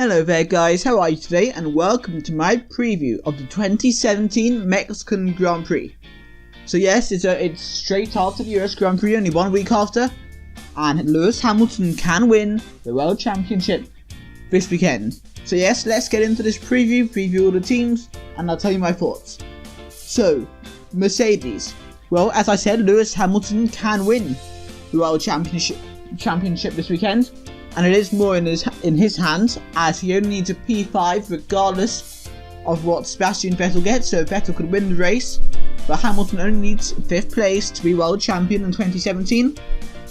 Hello there guys, how are you today, and welcome to my preview of the 2017 Mexican Grand Prix. So yes, it's straight after the US Grand Prix, only 1 week after, and Lewis Hamilton can win the World Championship this weekend. So yes, let's get into this preview all the teams, and I'll tell you my thoughts. So, Mercedes. Well, as I said, Lewis Hamilton can win the World Championship this weekend. And it is more in his hands, as he only needs a P5 regardless of what Sebastian Vettel gets, so Vettel could win the race, but Hamilton only needs 5th place to be world champion in 2017,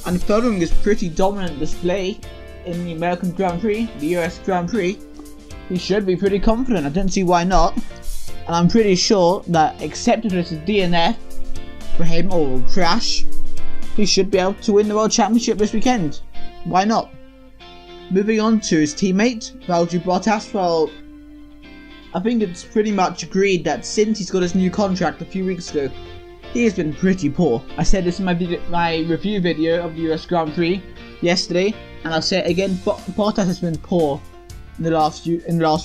and following his pretty dominant display in the American Grand Prix, the US Grand Prix, he should be pretty confident. I don't see why not, and I'm pretty sure that except if it's a DNF for him or a crash, he should be able to win the World Championship this weekend. Why not? Moving on to his teammate, Valtteri Bottas. Well, I think it's pretty much agreed that since he's got his new contract a few weeks ago, he has been pretty poor. I said this in my review video of the US Grand Prix yesterday, and I'll say it again, Bottas has been poor in the last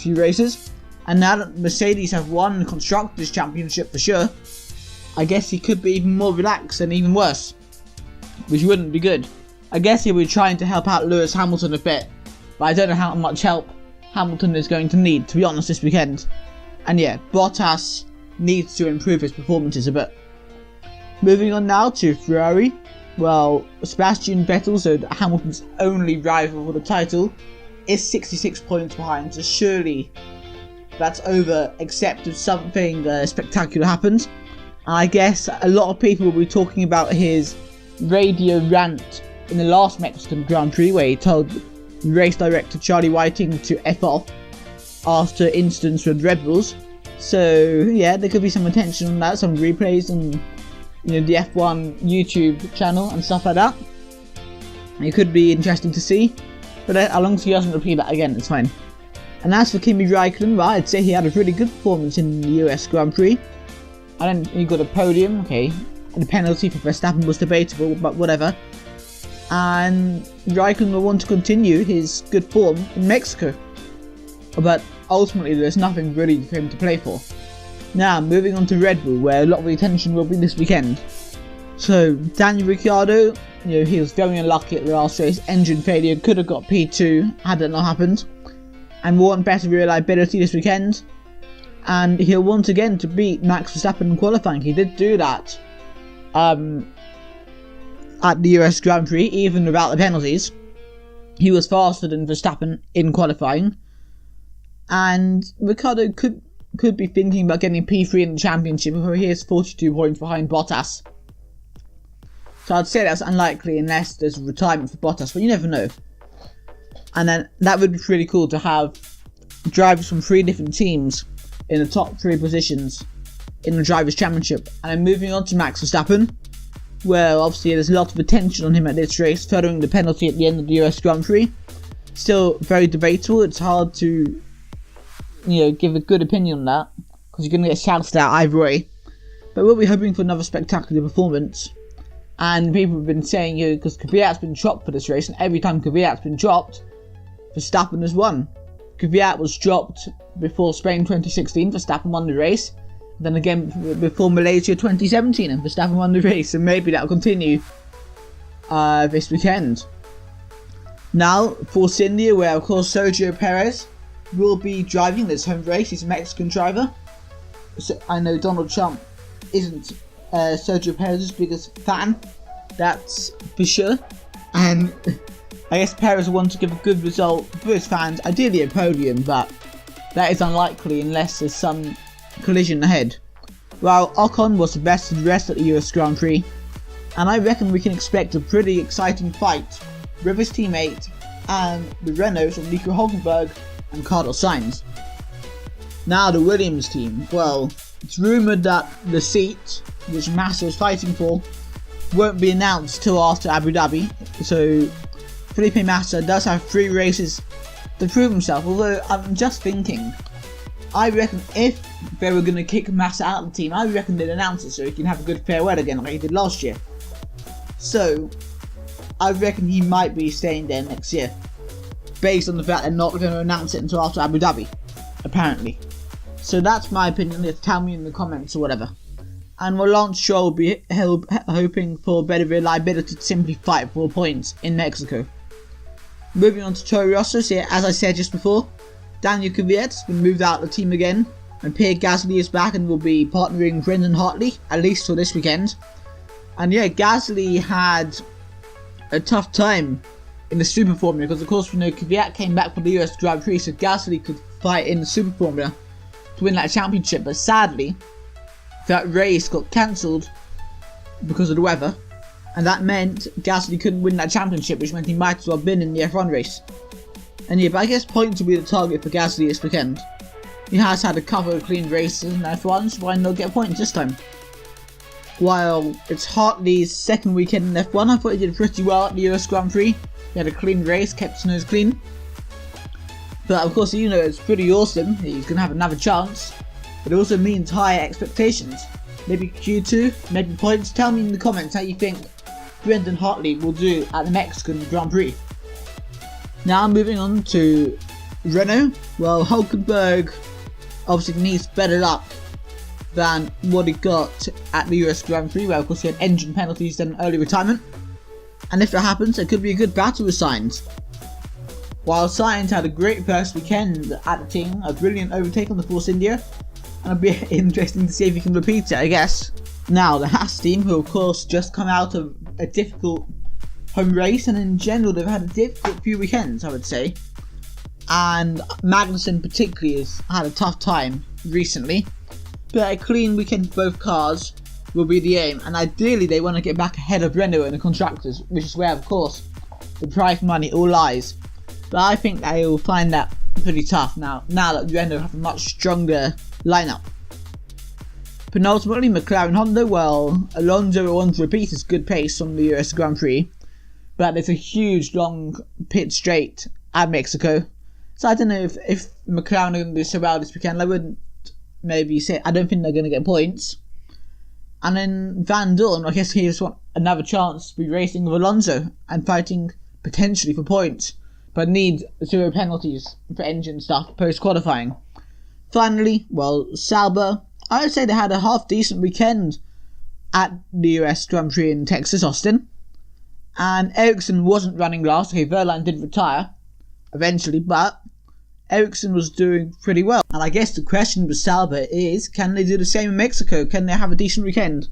few races, and now that Mercedes have won the Constructors' Championship for sure, I guess he could be even more relaxed and even worse, which wouldn't be good. I guess he'll be trying to help out Lewis Hamilton a bit, but I don't know how much help Hamilton is going to need, to be honest, this weekend. And yeah, Bottas needs to improve his performances a bit. Moving on now to Ferrari. Well, Sebastian Vettel, so Hamilton's only rival for the title, is 66 points behind, so surely that's over except if something spectacular happens. And I guess a lot of people will be talking about his radio rant in the last Mexican Grand Prix, where he told race director Charlie Whiting to F off after incidents with Red Bulls. So yeah, there could be some attention on that, some replays on the F1 YouTube channel and stuff like that. It could be interesting to see, but as long as he doesn't repeat that again, it's fine. And as for Kimi Raikkonen, well, I'd say he had a really good performance in the US Grand Prix. He got a podium, okay, and the penalty for Verstappen was debatable, but whatever. And Raikkonen will want to continue his good form in Mexico, but ultimately there's nothing really for him to play for. Now moving on to Red Bull, where a lot of the attention will be this weekend. So Daniel Ricciardo, he was very unlucky at the last race. Engine failure, could have got P2 had that not happened, and will want better reliability this weekend, and he'll want again to beat Max Verstappen in qualifying. He did do that at the US Grand Prix, even without the penalties. He was faster than Verstappen in qualifying, and Ricciardo could be thinking about getting P3 in the championship, where he is 42 points behind Bottas. So I'd say that's unlikely unless there's a retirement for Bottas, but you never know. And then that would be pretty cool to have drivers from 3 different teams in the top 3 positions in the Drivers' Championship. And then moving on to Max Verstappen. Well, obviously there's a lot of attention on him at this race, following the penalty at the end of the US Grand Prix. Still very debatable. It's hard to, give a good opinion on that, because you're going to get shouted at either way. But we'll be hoping for another spectacular performance. And people have been saying, because Kvyat's been dropped for this race, and every time Kvyat's been dropped, Verstappen has won. Kvyat was dropped before Spain 2016, Verstappen won the race. Then again before Malaysia 2017, and Verstappen won the race, and maybe that'll continue this weekend. Now Force India, where of course Sergio Perez will be driving this home race. He's a Mexican driver. So I know Donald Trump isn't Sergio Perez's biggest fan, that's for sure, and I guess Perez will want to give a good result for his fans, ideally a podium, but that is unlikely unless there's some collision ahead. Well, Ocon was the best of the rest at the US Grand Prix, and I reckon we can expect a pretty exciting fight with his teammate and the Renaults of Nico Hülkenberg and Carlos Sainz. Now the Williams team. Well, it's rumoured that the seat which Massa is fighting for won't be announced till after Abu Dhabi, so Felipe Massa does have 3 races to prove himself, although I'm just thinking, I reckon if they were going to kick Massa out of the team, I reckon they'd announce it so he can have a good farewell again like he did last year. So I reckon he might be staying there next year. based on the fact they're not going to announce it until after Abu Dhabi, apparently. So that's my opinion. Just tell me in the comments or whatever. And Lance Stroll will be hoping for better reliability to simply fight for points in Mexico. Moving on to Toro Rosso, so as I said just before, Daniel Kvyat has been moved out of the team again, and Pierre Gasly is back and will be partnering Brendan Hartley, at least for this weekend. And yeah, Gasly had a tough time in the Super Formula, because of course we know Kvyat came back for the US Grand Prix, so Gasly could fight in the Super Formula to win that championship, but sadly that race got cancelled because of the weather, and that meant Gasly couldn't win that championship, which meant he might as well have been in the F1 race. And yeah, but I guess points will be the target for Gasly this weekend. He has had a couple of clean races in F1, so why not get points this time? While it's Hartley's second weekend in F1, I thought he did pretty well at the US Grand Prix. He had a clean race, kept his nose clean. But of course, you know, it's pretty awesome. He's going to have another chance. It also means higher expectations. Maybe Q2, maybe points. Tell me in the comments how you think Brendan Hartley will do at the Mexican Grand Prix. Now moving on to Renault. Well, Hülkenberg obviously needs better luck than what he got at the US Grand Prix, where of course he had engine penalties and early retirement. And if that happens, it could be a good battle with Sainz. While Sainz had a great first weekend at the team, a brilliant overtake on the Force India, and it'll be interesting to see if he can repeat it, I guess. Now, the Haas team, who of course just come out of a difficult home race, and in general they've had a difficult few weekends, I would say. And Magnussen particularly has had a tough time recently. But a clean weekend for both cars will be the aim, and ideally they want to get back ahead of Renault in the constructors, which is where of course the prize money all lies. But I think they will find that pretty tough now that Renault have a much stronger lineup. Penultimately, McLaren Honda. Well, Alonso will want to repeat his good pace from the US Grand Prix, but there's a huge long pit straight at Mexico, so I don't know if McLaren are going to do so well this weekend. I wouldn't maybe say, I don't think they're going to get points. And then Van Dorn, I guess he just wants another chance to be racing with Alonso and fighting potentially for points, but need 0 penalties for engine stuff post qualifying. Finally, well, Sauber, I would say they had a half decent weekend at the US Grand Prix in Texas, Austin. And Ericsson wasn't running last. Okay, Verline did retire eventually, but Ericsson was doing pretty well. And I guess the question with Sauber is, can they do the same in Mexico? Can they have a decent weekend?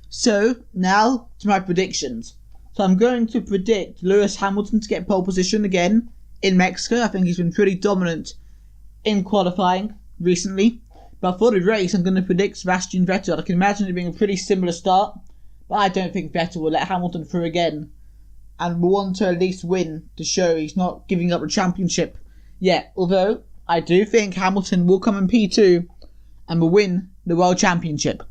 So, now to my predictions. So I'm going to predict Lewis Hamilton to get pole position again in Mexico. I think he's been pretty dominant in qualifying recently. But for the race, I'm going to predict Sebastian Vettel. I can imagine it being a pretty similar start, but I don't think Vettel will let Hamilton through again, and will want to at least win to show he's not giving up the championship yet. Although, I do think Hamilton will come in P2 and will win the World Championship.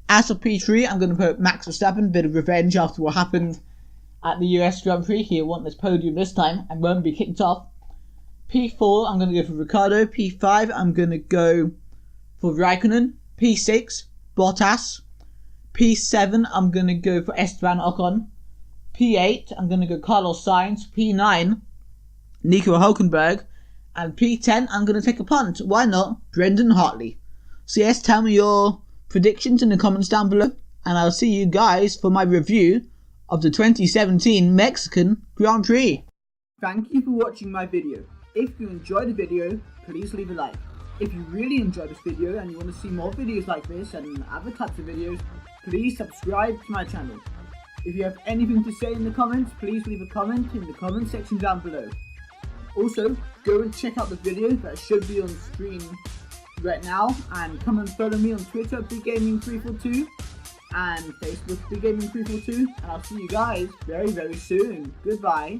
As for P3, I'm going to put Max Verstappen, bit of revenge after what happened at the US Grand Prix. He'll want this podium this time and won't be kicked off. P4, I'm going to go for Ricciardo. P5, I'm going to go for Raikkonen. P6, Bottas. P7, I'm going to go for Esteban Ocon. P8, I'm going to go Carlos Sainz. P9, Nico Hülkenberg. And P10, I'm going to take a punt. Why not? Brendan Hartley. So yes, tell me your predictions in the comments down below, and I'll see you guys for my review of the 2017 Mexican Grand Prix. Thank you for watching my video. If you enjoyed the video, please leave a like. If you really enjoyed this video and you want to see more videos like this and other types of videos, please subscribe to my channel. If you have anything to say in the comments, please leave a comment in the comment section down below. Also, go and check out the video that should be on screen right now, and come and follow me on Twitter, BigGaming342, and Facebook, BigGaming342, and I'll see you guys very, very soon. Goodbye.